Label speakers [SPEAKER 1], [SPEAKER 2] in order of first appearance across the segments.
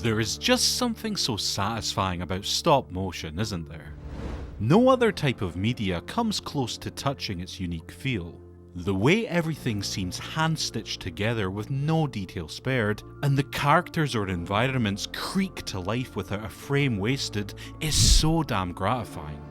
[SPEAKER 1] There is just something so satisfying about stop motion, isn't there? No other type of media comes close to touching its unique feel. The way everything seems hand-stitched together with no detail spared, and the characters or environments creak to life without a frame wasted, is so damn gratifying.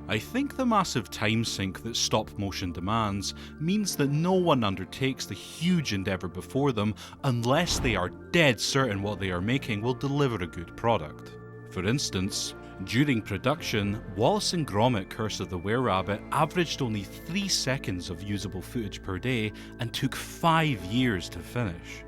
[SPEAKER 1] I think the massive time sink that stop motion demands means that no one undertakes the huge endeavour before them unless they are dead certain what they are making will deliver a good product. For instance, during production, Wallace and Gromit Curse of the Were-Rabbit averaged only 3 seconds of usable footage per day and took 5 years to finish.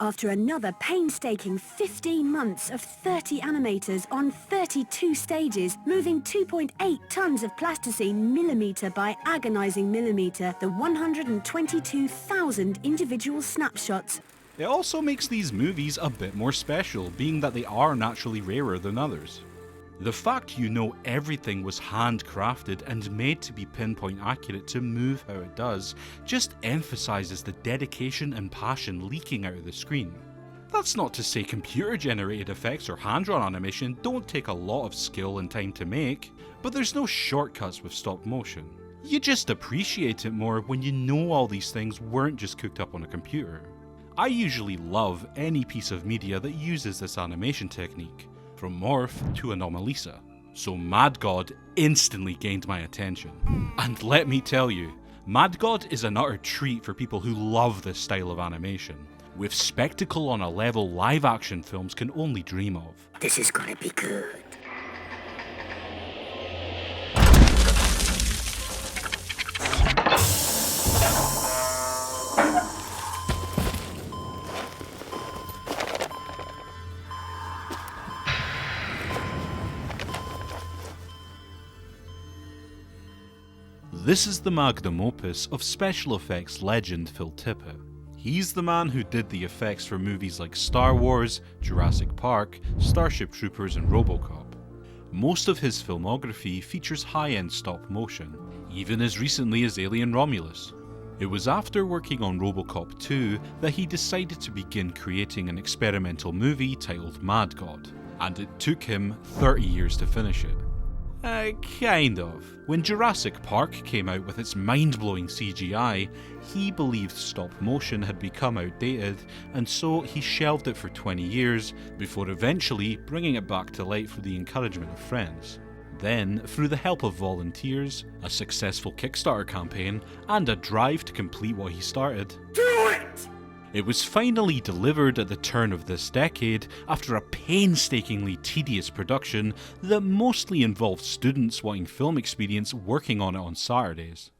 [SPEAKER 2] After another painstaking 15 months of 30 animators on 32 stages, moving 2.8 tons of plasticine millimetre by agonising millimetre, the 122,000 individual snapshots.
[SPEAKER 1] It also makes these movies a bit more special, being that they are naturally rarer than others. The fact you know everything was handcrafted and made to be pinpoint accurate to move how it does just emphasises the dedication and passion leaking out of the screen. That's not to say computer generated effects or hand-drawn animation don't take a lot of skill and time to make, but there's no shortcuts with stop motion. You just appreciate it more when you know all these things weren't just cooked up on a computer. I usually love any piece of media that uses this animation technique, from Morph to Anomalisa, so Mad God instantly gained my attention. And let me tell you, Mad God is an utter treat for people who love this style of animation, with spectacle on a level live action films can only dream of.
[SPEAKER 2] This is gonna be good.
[SPEAKER 1] This is the magnum opus of special effects legend Phil Tippett. He's the man who did the effects for movies like Star Wars, Jurassic Park, Starship Troopers and RoboCop. Most of his filmography features high-end stop motion, even as recently as Alien Romulus. It was after working on RoboCop 2 that he decided to begin creating an experimental movie titled Mad God, and it took him 30 years to finish it. Kind of. When Jurassic Park came out with its mind-blowing CGI, he believed stop motion had become outdated, and so he shelved it for 20 years, before eventually bringing it back to light through the encouragement of friends. Then, through the help of volunteers, a successful Kickstarter campaign, and a drive to complete what he started,
[SPEAKER 2] Do it!
[SPEAKER 1] it was finally delivered at the turn of this decade after a painstakingly tedious production that mostly involved students wanting film experience working on it on Saturdays.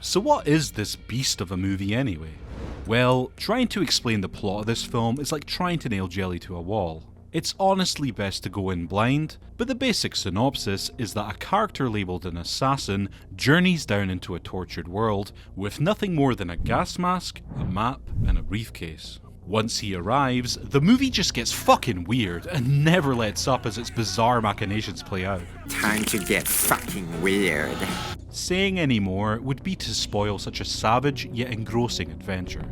[SPEAKER 1] So what is this beast of a movie anyway? Well, trying to explain the plot of this film is like trying to nail jelly to a wall. It's honestly best to go in blind, but the basic synopsis is that a character labelled an assassin journeys down into a tortured world with nothing more than a gas mask, a map, and a briefcase. Once he arrives, the movie just gets fucking weird and never lets up as its bizarre machinations play out.
[SPEAKER 3] Time to get fucking weird.
[SPEAKER 1] Saying any more would be to spoil such a savage yet engrossing adventure.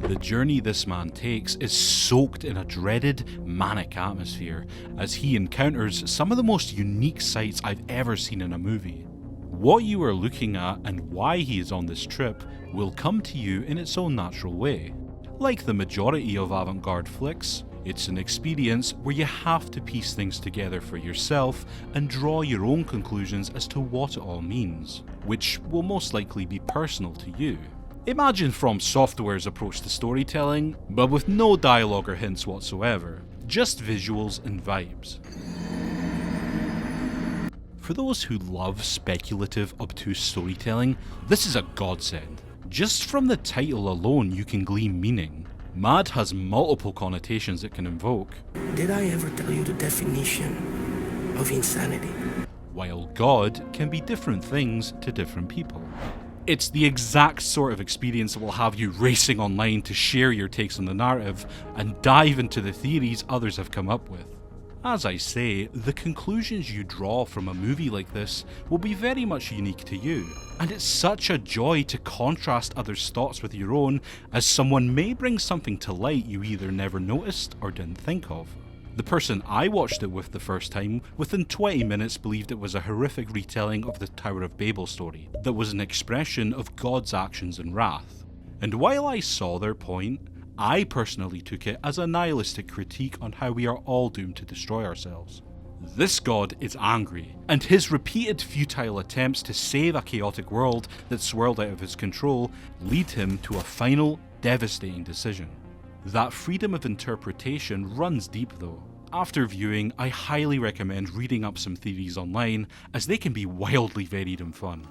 [SPEAKER 1] The journey this man takes is soaked in a dreaded, manic atmosphere as he encounters some of the most unique sights I've ever seen in a movie. What you are looking at and why he is on this trip will come to you in its own natural way. Like the majority of avant-garde flicks, it's an experience where you have to piece things together for yourself and draw your own conclusions as to what it all means, which will most likely be personal to you. Imagine From Software's approach to storytelling, but with no dialogue or hints whatsoever, just visuals and vibes. For those who love speculative, obtuse storytelling, this is a godsend. Just from the title alone you can glean meaning. Mad has multiple connotations it can invoke.
[SPEAKER 4] Did I ever tell you the definition of insanity?
[SPEAKER 1] While God can be different things to different people. It's the exact sort of experience that will have you racing online to share your takes on the narrative and dive into the theories others have come up with. As I say, the conclusions you draw from a movie like this will be very much unique to you, and it's such a joy to contrast others' thoughts with your own, as someone may bring something to light you either never noticed or didn't think of. The person I watched it with the first time, within 20 minutes believed it was a horrific retelling of the Tower of Babel story that was an expression of God's actions and wrath. And while I saw their point, I personally took it as a nihilistic critique on how we are all doomed to destroy ourselves. This God is angry, and his repeated futile attempts to save a chaotic world that swirled out of his control lead him to a final, devastating decision. That freedom of interpretation runs deep though. After viewing, I highly recommend reading up some theories online, as they can be wildly varied and fun.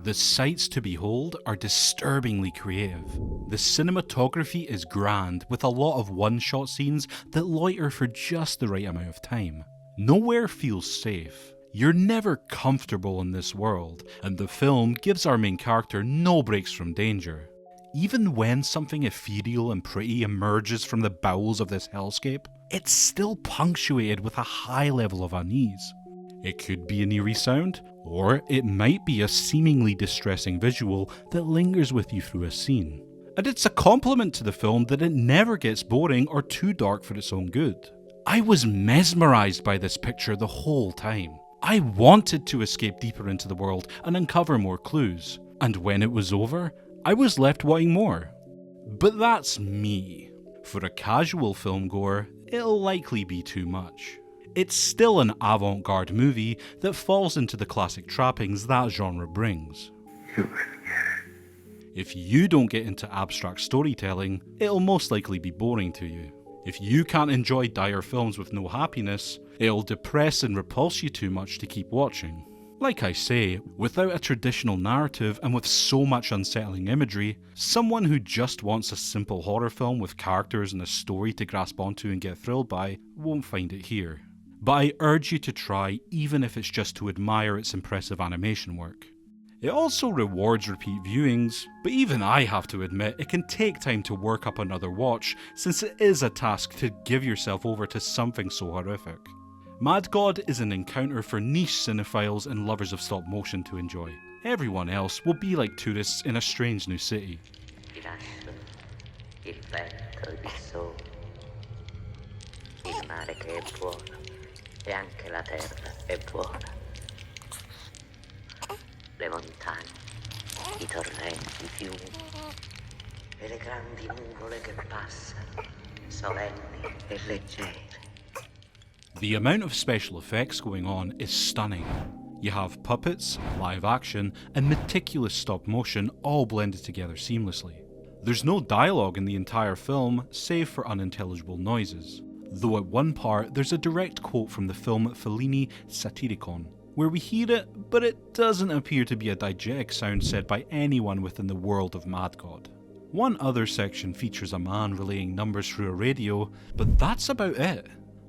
[SPEAKER 1] The sights to behold are disturbingly creative. The cinematography is grand, with a lot of one-shot scenes that loiter for just the right amount of time. Nowhere feels safe. You're never comfortable in this world, and the film gives our main character no breaks from danger. Even when something ethereal and pretty emerges from the bowels of this hellscape, it's still punctuated with a high level of unease. It could be an eerie sound, or it might be a seemingly distressing visual that lingers with you through a scene. And it's a compliment to the film that it never gets boring or too dark for its own good. I was mesmerised by this picture the whole time. I wanted to escape deeper into the world and uncover more clues, and when it was over, I was left wanting more. But that's me. For a casual filmgoer, it'll likely be too much. It's still an avant-garde movie that falls into the classic trappings that genre brings. If you don't get into abstract storytelling, it'll most likely be boring to you. If you can't enjoy dire films with no happiness, it'll depress and repulse you too much to keep watching. Like I say, without a traditional narrative and with so much unsettling imagery, someone who just wants a simple horror film with characters and a story to grasp onto and get thrilled by won't find it here. But I urge you to try, even if it's just to admire its impressive animation work. It also rewards repeat viewings, but even I have to admit it can take time to work up another watch, since it is a task to give yourself over to something so horrific. Mad God is an encounter for niche cinephiles and lovers of stop motion to enjoy. Everyone else will be like tourists in a strange new city.
[SPEAKER 5] Il vento, il sole, il mare che è buono, e anche la terra è buona. Le montagne, i torrenti, i fiumi, e le grandi nuvole che passano, solenni e leggere.
[SPEAKER 1] The amount of special effects going on is stunning. You have puppets, live action, and meticulous stop motion all blended together seamlessly. There's no dialogue in the entire film, save for unintelligible noises, though at one part there's a direct quote from the film Fellini Satyricon, where we hear it, but it doesn't appear to be a diegetic sound said by anyone within the world of Mad God. One other section features a man relaying numbers through a radio, but that's about it.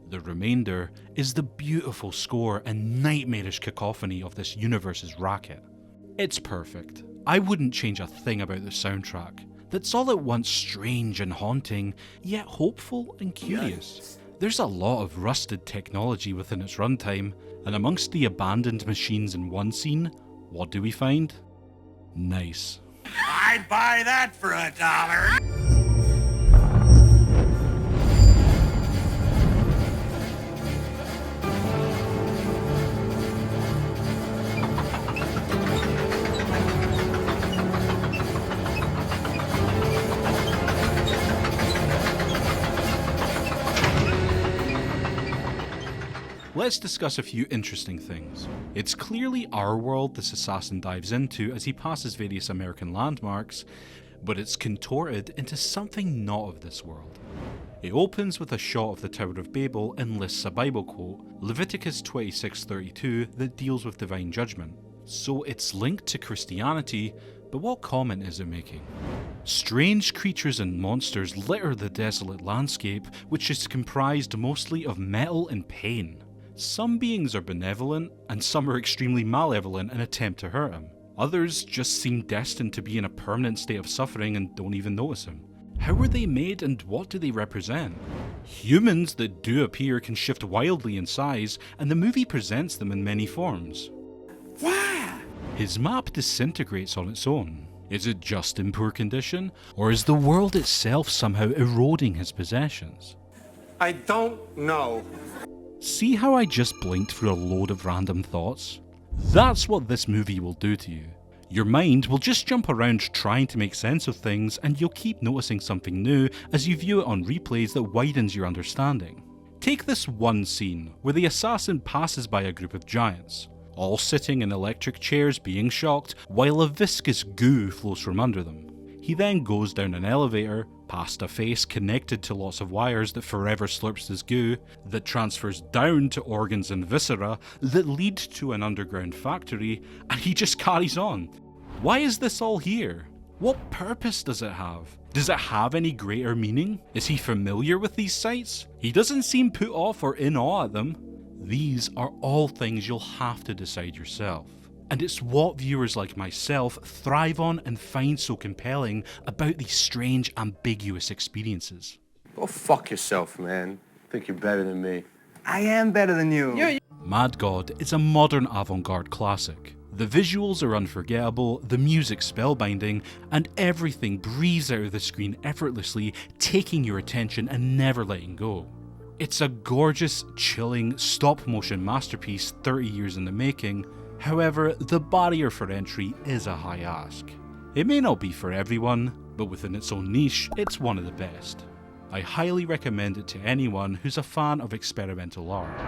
[SPEAKER 1] The remainder is the beautiful score and nightmarish cacophony of this universe's racket. It's perfect. I wouldn't change a thing about the soundtrack. That's all at once strange and haunting, yet hopeful and curious. There's a lot of rusted technology within its runtime, and amongst the abandoned machines in one scene, what do we find? Nice.
[SPEAKER 6] I'd buy that for $1.
[SPEAKER 1] Let's discuss a few interesting things. It's clearly our world this assassin dives into as he passes various American landmarks, but it's contorted into something not of this world. It opens with a shot of the Tower of Babel and lists a Bible quote, Leviticus 26:32, that deals with divine judgment. So it's linked to Christianity, but what comment is it making? Strange creatures and monsters litter the desolate landscape, which is comprised mostly of metal and pain. Some beings are benevolent, and some are extremely malevolent and attempt to hurt him. Others just seem destined to be in a permanent state of suffering and don't even notice him. How were they made and what do they represent? Humans that do appear can shift wildly in size, and the movie presents them in many forms.
[SPEAKER 4] Why?
[SPEAKER 1] His map disintegrates on its own. Is it just in poor condition, or is the world itself somehow eroding his possessions?
[SPEAKER 7] I don't know.
[SPEAKER 1] See how I just blinked through a load of random thoughts? That's what this movie will do to you. Your mind will just jump around trying to make sense of things, and you'll keep noticing something new as you view it on replays that widens your understanding. Take this one scene, where the assassin passes by a group of giants, all sitting in electric chairs being shocked, while a viscous goo flows from under them. He then goes down an elevator, past a face connected to lots of wires that forever slurps this goo, that transfers down to organs and viscera that lead to an underground factory, and he just carries on. Why is this all here? What purpose does it have? Does it have any greater meaning? Is he familiar with these sights? He doesn't seem put off or in awe at them. These are all things you'll have to decide yourself. And it's what viewers like myself thrive on and find so compelling about these strange, ambiguous experiences.
[SPEAKER 7] Go fuck yourself, man. Think you're better than me.
[SPEAKER 8] I am better than you.
[SPEAKER 1] Mad God is a modern avant-garde classic. The visuals are unforgettable, the music spellbinding, and everything breathes out of the screen effortlessly, taking your attention and never letting go. It's a gorgeous, chilling, stop-motion masterpiece 30 years in the making. However, the barrier for entry is a high ask. It may not be for everyone, but within its own niche, it's one of the best. I highly recommend it to anyone who's a fan of experimental art.